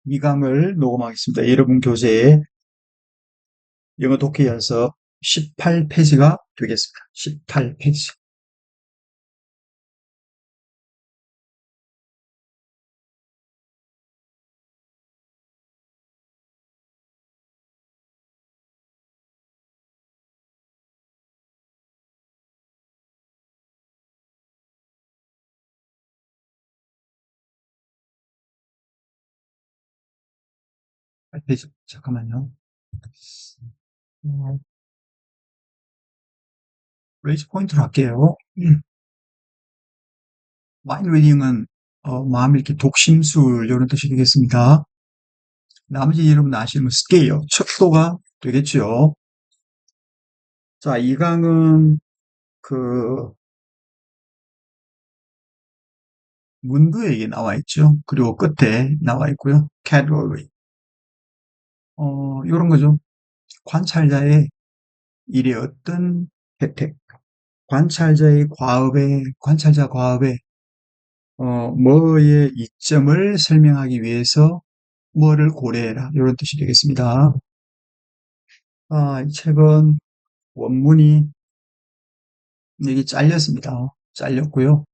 이 강을 녹음하겠습니다. 여러분 교재에 영어 독해 연습 18페이지가 되겠습니다. 18페이지. 페이지. 잠깐만요. 레이즈 포인트로 할게요. 마인드 리딩은 마음 읽기 독심술 이런 뜻이 되겠습니다. 나머지 여러분 아시는 스케일, 척도가 되겠죠. 자, 이 강은 그 문부에 이게 나와 있죠. 그리고 끝에 나와 있고요. category. 이런 거죠. 관찰자의 일의 어떤 혜택, 관찰자 과업에, 뭐의 이점을 설명하기 위해서 뭐를 고려해라. 이런 뜻이 되겠습니다. 이 책은 원문이 여기 잘렸습니다. 잘렸고요.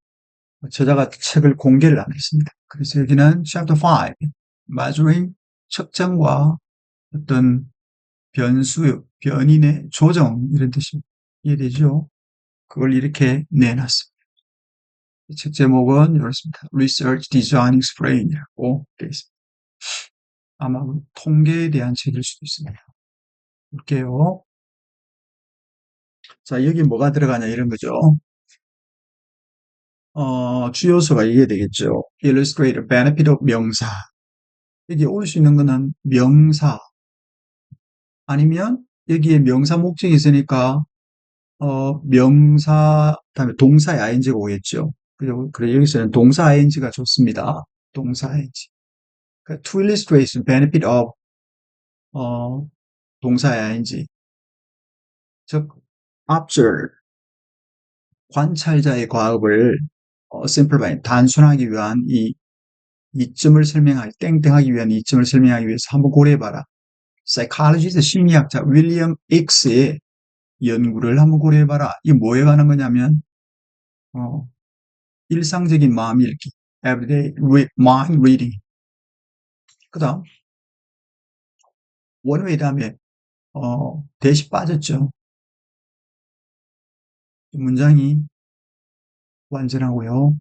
저자가 책을 공개를 안 했습니다. 그래서 여기는 chapter 5, measuring, 측정과 어떤 변인의 조정, 이런 뜻이 이해되죠? 그걸 이렇게 내놨습니다. 책 제목은 이렇습니다. Research Design Explain이라고 되어 있습니다. 아마 통계에 대한 책일 수도 있습니다. 볼게요. 자, 여기 뭐가 들어가냐 이런 거죠. 주요소가 이게 되겠죠. Illustrate the benefit of 명사. 여기 올 수 있는 거는 명사 아니면 여기에 명사 목적이 있으니까 명사 다음에 동사의 ing가 오겠죠. 그래 여기서는 동사 ing가 좋습니다. 동사 ing. To illustrate the benefit of 동사의 ing. 즉 observe 관찰자의 과업을 simplify 단순하기 위한 이점을 설명하기 땡땡하기 위한 이점을 설명하기 위해서 한번 고려해봐라. psychologist 심리학자 윌리엄 X의 연구를 한번 고려해봐라. 이게 뭐에 관한 거냐면 일상적인 마음 읽기 everyday mind reading. 그 다음 원웨이 다음에 대시 빠졌죠. 문장이 완전하고요.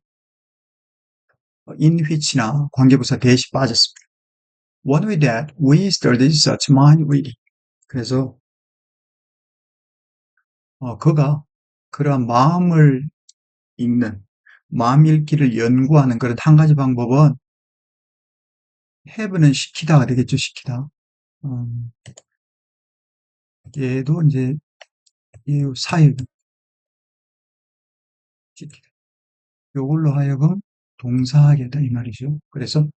in which나 관계부사 대시 빠졌습니다. One way that we studied such mind reading. 그래서 그가 그러한 마음을 읽는 마음 읽기를 연구하는 그런 한 가지 방법은 have는 시키다가 되겠죠. 시키다. 얘도 이제 사역 시키다. 요걸로 하여금 동사하겠다 이 말이죠. 그래서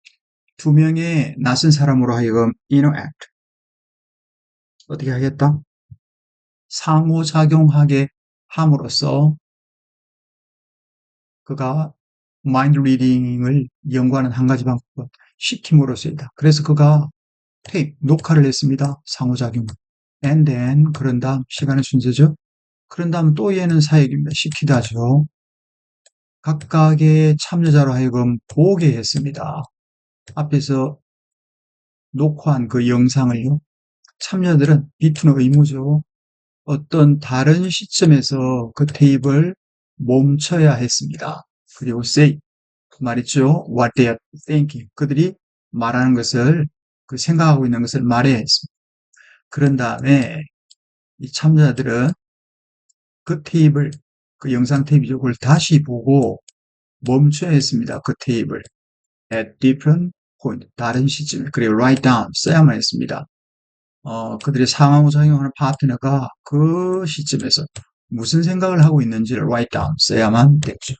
두 명의 낯선 사람으로 하여금 interact 어떻게 하겠다? 상호작용하게 함으로써 그가 마인드 리딩을 연구하는 한 가지 방법은 시킴으로써이다. 그래서 그가 녹화를 했습니다. 상호작용. And then 그런 다음 시간의 순서죠. 그런 다음 또 얘는 사역입니다. 시키다죠. 각각의 참여자로 하여금 보게 했습니다. 앞에서 녹화한 그 영상을요. 참여들은 비투는 의무죠. 어떤 다른 시점에서 그 테이프를 멈춰야 했습니다. 그리고 say 말했죠. What they are thinking. 그들이 말하는 것을 그 생각하고 있는 것을 말해야 했습니다. 그런 다음에 이 참여자들은 그 테이프를 그 영상 테이프죠. 그걸 다시 보고 멈춰야 했습니다. 그 테이프를 at different point 다른 시점에 그리고 write down 써야만 했습니다. 그들의 상호작용하는 파트너가 그 시점에서 무슨 생각을 하고 있는지를 write down 써야만 됐죠.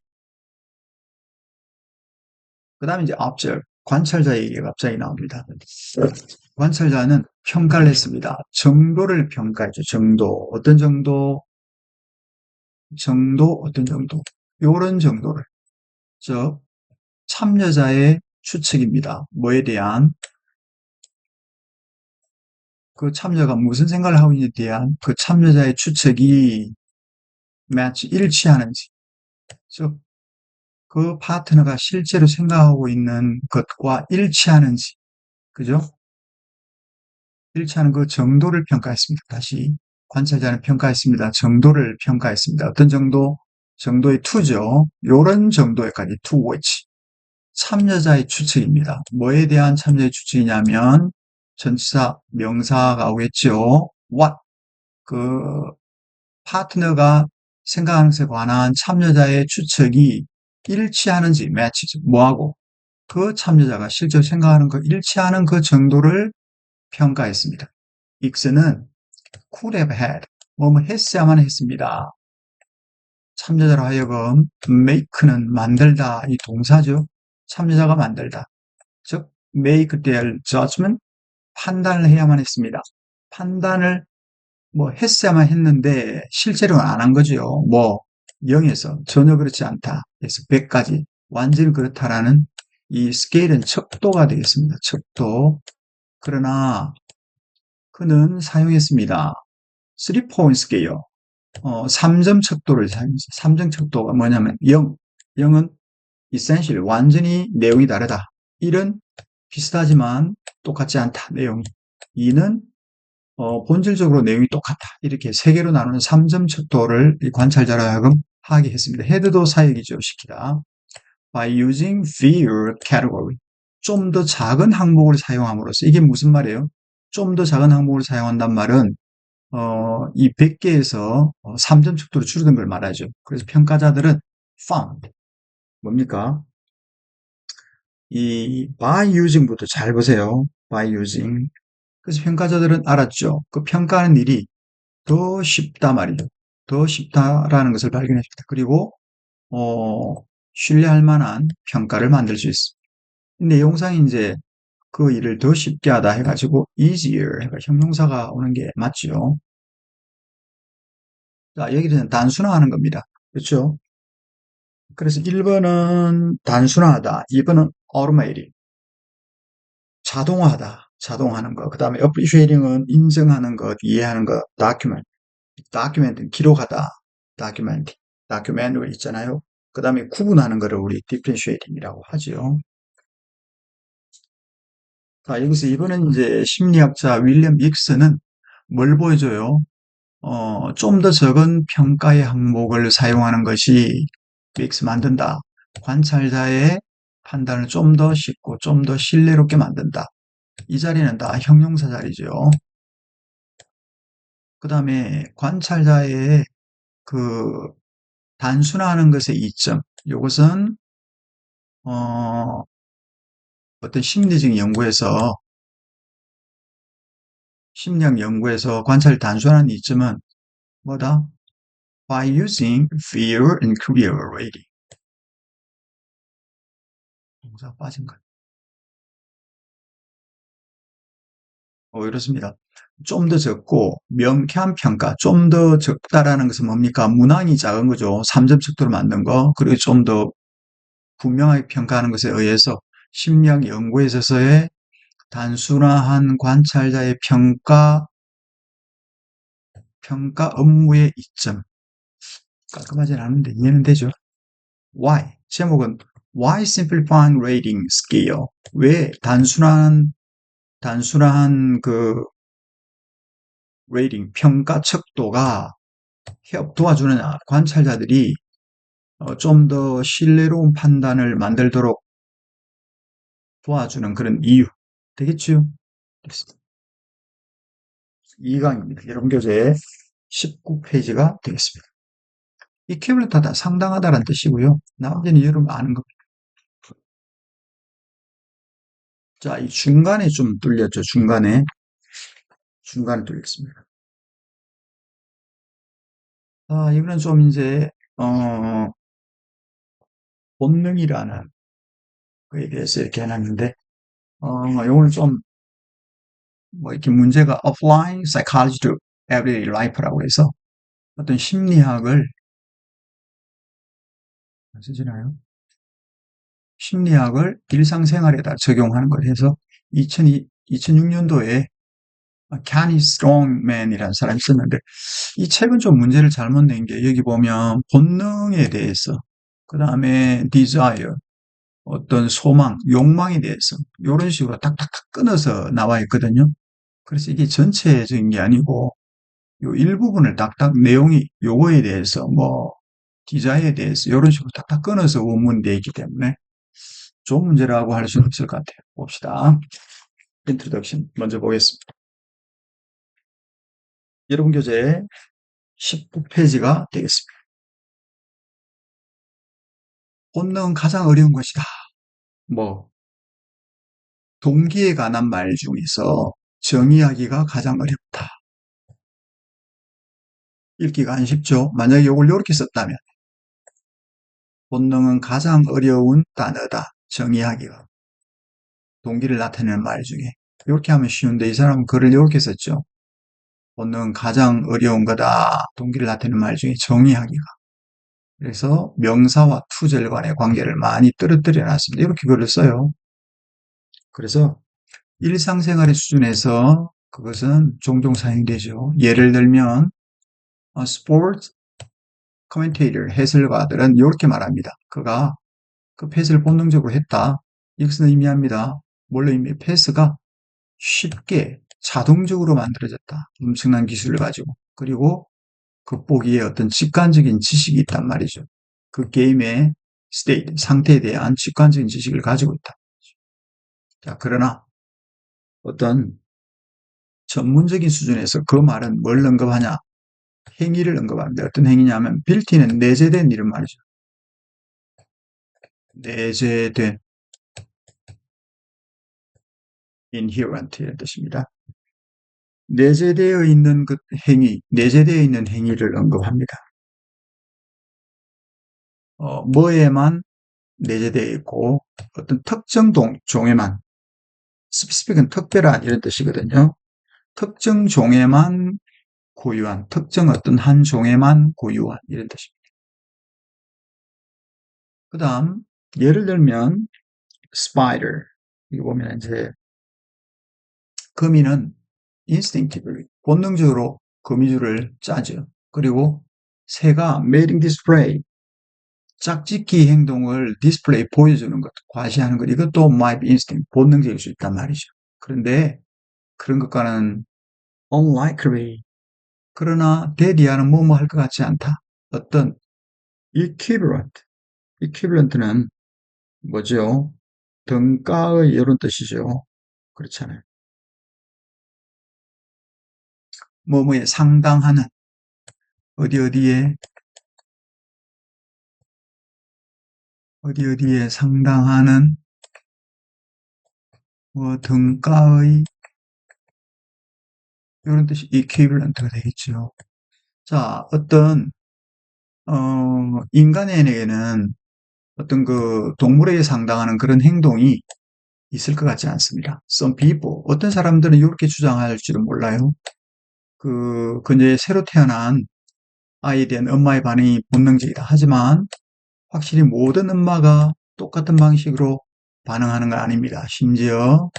그 다음에 이제 observe 관찰자 얘기가 갑자기 나옵니다. 관찰자는 평가를 했습니다. 정도를 평가했죠. 정도 어떤 정도 어떤 정도 요런 정도를 즉 참여자의 추측입니다. 뭐에 대한 그 참여자가 무슨 생각을 하고 있는지에 대한 그 참여자의 추측이 match, 일치하는지, 즉, 그 파트너가 실제로 생각하고 있는 것과 일치하는지, 그죠? 일치하는 그 정도를 평가했습니다. 다시 관찰자는 평가했습니다. 정도를 평가했습니다. 어떤 정도? 정도의 투죠. 요런 정도에까지 to which. 참여자의 추측입니다. 뭐에 대한 참여자의 추측이냐면 전치사 명사가 오겠죠. what. 그 파트너가 생각하는 것에 관한 참여자의 추측이 일치하는지 match. 뭐하고? 그 참여자가 실제로 생각하는 거 일치하는 그 정도를 평가했습니다. 익스는 could have had, 뭐뭐 했어야만 했습니다. 참여자로 하여금 make는 만들다, 이 동사죠. 참여자가 만들다. 즉, make their judgment, 판단을 해야만 했습니다. 판단을 뭐 했어야만 했는데 실제로는 안 한 거죠. 뭐 0에서 전혀 그렇지 않다 해서 100까지 완전히 그렇다라는 이 스케일은 척도가 되겠습니다. 척도. 그러나 그는 사용했습니다. 3-point scale, 3점 척도를 사용했습니다. 3점 척도가 뭐냐면 0, 0은 essentially 완전히 내용이 다르다. 1은 비슷하지만 똑같지 않다. 내용이. 2는 본질적으로 내용이 똑같다. 이렇게 세 개로 나누는 3점 척도를 관찰자로 하여금 하게 했습니다. 헤드도 사역이죠. 시키다. By using fewer category. 좀 더 작은 항목을 사용함으로써 이게 무슨 말이에요? 좀 더 작은 항목을 사용한단 말은 이 100개에서 3점 척도로 줄어든 걸 말하죠. 그래서 평가자들은 found. 뭡니까? 이 by using부터 잘 보세요. by using. 그래서 평가자들은 알았죠. 그 평가하는 일이 더 쉽다 말이죠. 더 쉽다라는 것을 발견했습니다. 그리고 신뢰할 만한 평가를 만들 수 있습니다. 내용상이 이제 그 일을 더 쉽게 하다 해가지고 easier 해가 형용사가 오는 게 맞죠. 자, 여기는 단순화하는 겁니다. 그렇죠? 그래서 1번은 단순화하다, 2번은 automated, 자동화하다, 자동화하는 거. 그 다음에 appreciating은 인정하는 것, 이해하는 것, document는 기록하다, documentary 있잖아요. 그 다음에 구분하는 거를 우리 differentiating이라고 하죠. 자, 여기서 이번엔 이제 심리학자 윌리엄 익스는 뭘 보여줘요? 좀 더 적은 평가의 항목을 사용하는 것이 익스 만든다. 관찰자의 판단을 좀 더 쉽고 좀 더 신뢰롭게 만든다. 이 자리는 다 형용사 자리죠. 그 다음에 관찰자의 그 단순화하는 것의 이점. 이것은 어떤 심리학 연구에서 관찰을 단순화하는 이점은 뭐다? By using fewer and clearer rating. 동사 빠진 것. 이렇습니다. 좀 더 적고 명쾌한 평가, 좀 더 적다라는 것은 뭡니까? 문항이 작은 거죠. 3점 척도로 만든 거. 그리고 좀 더 분명하게 평가하는 것에 의해서 심리학 연구에 있어서의 단순화한 관찰자의 평가 업무의 이점. 깔끔하진 않은데 이해는 되죠? Why? 제목은 Why Simplifying Rating Scale? 왜 단순한 그 레이팅, 평가 척도가 도와주느냐? 관찰자들이 좀 더 신뢰로운 판단을 만들도록 도와주는 그런 이유. 되겠죠? 2강입니다. 여러분 교재 19페이지가 되겠습니다. equivalent하다, 상당하다라는 뜻이고요. 나머지는 여러분 아는 겁니다. 자, 이 중간에 좀 뚫렸죠. 중간에 뚫렸습니다. 이거는 좀 이제 본능이라는 거에 대해서 이렇게 해놨는데 요거는 좀 뭐 이렇게 문제가 applying psychology to everyday life라고 해서 어떤 심리학을 일상생활에다 적용하는 걸 해서 2006년도에 Ken Strongman이라는 사람이 있었는데 이 책은 좀 문제를 잘못 낸 게 여기 보면 본능에 대해서 그 다음에 desire 어떤 소망, 욕망에 대해서 이런 식으로 딱딱딱 끊어서 나와 있거든요. 그래서 이게 전체적인 게 아니고 요 일부분을 딱딱 내용이 요거에 대해서 뭐 디자인에 대해서 이런 식으로 딱딱 끊어서 원문되어 있기 때문에 좋은 문제라고 할 수는 없을 것 같아요. 봅시다. 인트로덕션 먼저 보겠습니다. 여러분 교재 19페이지가 되겠습니다. 본능은 가장 어려운 것이다. 뭐 동기에 관한 말 중에서 정의하기가 가장 어렵다. 읽기가 안 쉽죠? 만약에 이걸 이렇게 썼다면 본능은 가장 어려운 단어다. 정의하기가. 동기를 나타내는 말 중에. 이렇게 하면 쉬운데 이 사람은 글을 이렇게 썼죠. 본능은 가장 어려운 거다. 동기를 나타내는 말 중에 정의하기가. 그래서 명사와 투절 간의 관계를 많이 떨어뜨려 놨습니다. 이렇게 글을 써요. 그래서 일상생활의 수준에서 그것은 종종 사용되죠. 예를 들면 스포츠 커멘테이터 해설가들은 이렇게 말합니다. 그가 그 패스를 본능적으로 했다. 이것은 의미합니다. 뭘로 의미? 패스가 쉽게 자동적으로 만들어졌다. 엄청난 기술을 가지고. 그리고 극복기에 어떤 직관적인 지식이 있단 말이죠. 그 게임의 스테이트, 상태에 대한 직관적인 지식을 가지고 있다. 자, 그러나 어떤 전문적인 수준에서 그 말은 뭘 언급하냐? 행위를 언급합니다. 어떤 행위냐면 빌티는 내재된 이런 말이죠. 내재된 inherent 이런 뜻입니다. 내재되어 있는 그 행위, 내재되어 있는 행위를 언급합니다. 뭐에만 내재되어 있고 어떤 특정 종에만 스피시픽은 특별한 이런 뜻이거든요. 특정 종에만 고유한 특정 어떤 한 종에만 고유한 이런 뜻입니다. 그 다음 예를 들면 spider 이거 보면 이제 거미는 instinctively 본능적으로 거미줄을 짜죠. 그리고 새가 mating display 짝짓기 행동을 디스플레이 보여주는 것, 과시하는 것, 이것도 might be instinct, 본능적일 수 있단 말이죠. 그런데 그런 것과는 unlikely, 그러나 대리하는 뭐뭐 할 것 같지 않다. 어떤 equivalent는 뭐죠? 등가의 이런 뜻이죠. 그렇잖아요. 뭐뭐에 상당하는, 어디어디에 상당하는 뭐 등가의 이런 뜻이 equivalent가 되겠죠. 자, 어떤 인간에게는 어떤 그 동물에게 상당하는 그런 행동이 있을 것 같지 않습니다. Some people, 어떤 사람들은 이렇게 주장할지도 몰라요. 그녀의 새로 태어난 아이에 대한 엄마의 반응이 본능적이다. 하지만 확실히 모든 엄마가 똑같은 방식으로 반응하는 건 아닙니다. 심지어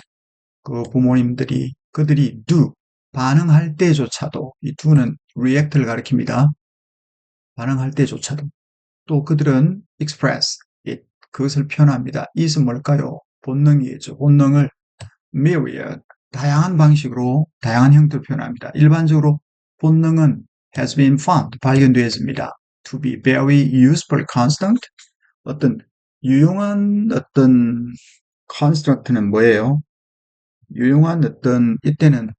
그 부모님들이 그들이 do 반응할 때조차도 이 do는 react를 가리킵니다. 반응할 때조차도 또 그들은 express it 그것을 표현합니다. it은 뭘까요? 본능이겠죠. 본능을 myriad 다양한 방식으로 다양한 형태로 표현합니다. 일반적으로 본능은 has been found 발견되었습니다. to be very useful constant 어떤 유용한 어떤 construct는 뭐예요? 유용한 어떤 이때는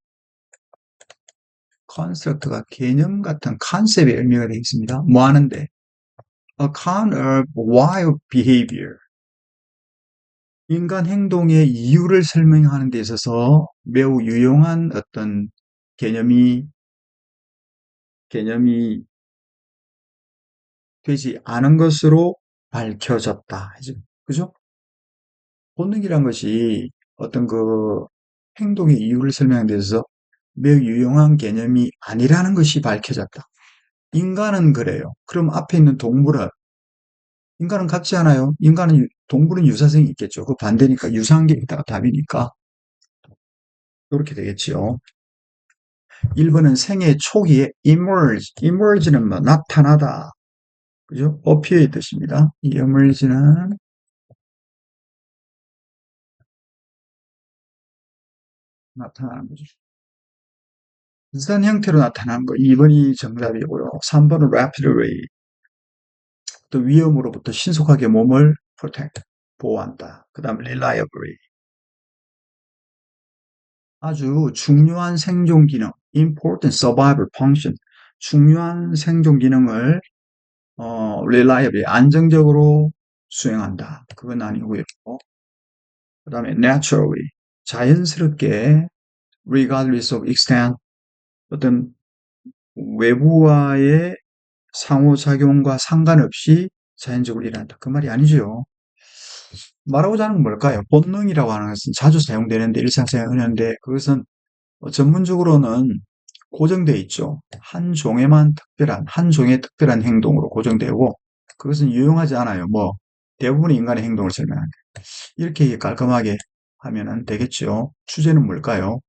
construct가 개념 같은 컨셉의 의미가 되어 있습니다. 뭐 하는데? account of wild behavior 인간 행동의 이유를 설명하는 데 있어서 매우 유용한 어떤 개념이 되지 않은 것으로 밝혀졌다. 그죠? 본능이란 것이 어떤 그 행동의 이유를 설명하는 데 있어서 매우 유용한 개념이 아니라는 것이 밝혀졌다. 인간은 그래요. 그럼 앞에 있는 동물은 인간은 같지 않아요? 동물은 유사성이 있겠죠. 그 반대니까 유사한 게 있다가 답이니까 이렇게 되겠지요. 1번은 생애 초기에 emerge는 뭐 나타나다. 그죠? appear의 뜻입니다. 이 emerge는 나타나는 거죠. 비슷한 형태로 나타나는 거 2번이 정답이고요. 3번은 rapidly 또 위험으로부터 신속하게 몸을 protect 보호한다. 그 다음 reliably 아주 중요한 생존 기능 important survival function 중요한 생존 기능을 reliably 안정적으로 수행한다. 그건 아니고요. 그 다음에 naturally 자연스럽게 regardless of extent 어떤 외부와의 상호작용과 상관없이 자연적으로 일어난다. 그 말이 아니죠. 말하고자 하는 건 뭘까요? 본능이라고 하는 것은 자주 사용되는데 일상생활에 하는데 그것은 전문적으로는 고정되어 있죠. 한 종의 특별한 행동으로 고정되고 그것은 유용하지 않아요. 뭐 대부분의 인간의 행동을 설명하는 이렇게 깔끔하게 하면 되겠죠. 주제는 뭘까요?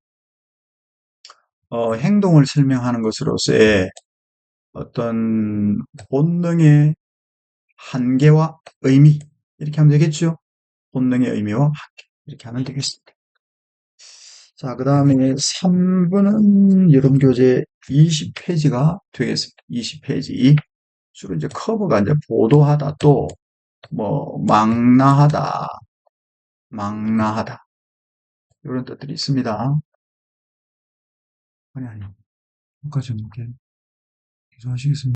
행동을 설명하는 것으로서의 어떤 본능의 한계와 의미 이렇게 하면 되겠죠. 본능의 의미와 한계 이렇게 하면 되겠습니다. 자, 그 다음에 3번은 여름교재 20페이지가 되겠습니다. 20페이지. 주로 이제 커브가 이제 보도하다 또 뭐 망라하다 이런 뜻들이 있습니다. 아니 여기까지 이렇게 계속하시겠습니다.